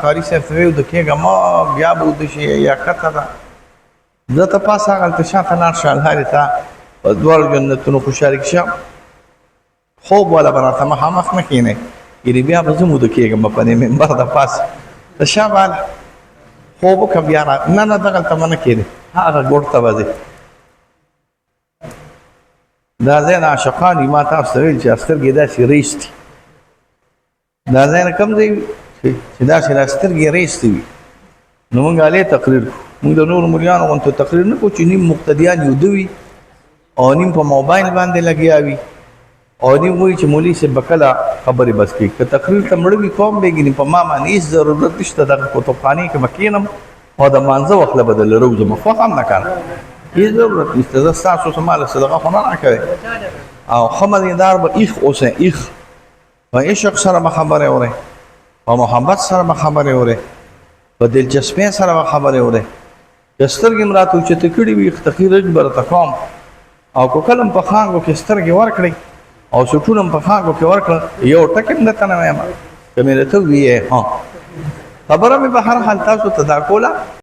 قاری صاحب ته ویو د کېږه ما بیا به وده شي یا کته ده زه ته پاس هغلته شاته لاړ شه الهارې ته په دواړو جنتونو خوشحالي شه خوب والا به راته مخامخ نه کښېنئ یعنې بیا به زه موده کېږم په دې منبر د پاسه د شا باله خوب وکړه بیا را نه نه دغلته به نه کښېنئ هغه ګوټ ته به ځئ دا ځای د عاشقان وي ما تاسو ته ویل چې سترګې داسې ریستي دا ځای نه کوم ځای وي چې داسې دا سترګې ریستې وي نو موږ هلې تقریر کوو موږ د نورو ملیانو غوندې تقریر نه کوو چې نیم مقتدیان ویده وي او نیم په موبایل باندې لګیا وي او نیم وایي چې مولوي صاحب به کله خبرې بس کوي که تقریر ته مړه وي کوم بېګنې په ما باندې هېڅ ضرورت نشته دغه کتابخانې کې به کښېنم او د مانځه وخت له به د لره وځم خوښ هم نه کنه هېڅ ضرورت نشته زه ستاسو څه ماله صدقه خو نه راکوئ او ښه مدیندار به ایخ اوسئ ایخ په عشق سره به خبرې اورئ په محبت سره به خبرې اورئ په دلچسپۍ سره به خبرې اورئ که سترګې م راته اوچته کړي وي تقریر به درته کوم او که کله م په خانګو کې سترګې ورکړئ او سوټونه م په خانګو کې ورکړه یو ټکي م درته نه وایم که مې درته وویې خبره مې به هر حال تاسو ته دا کوله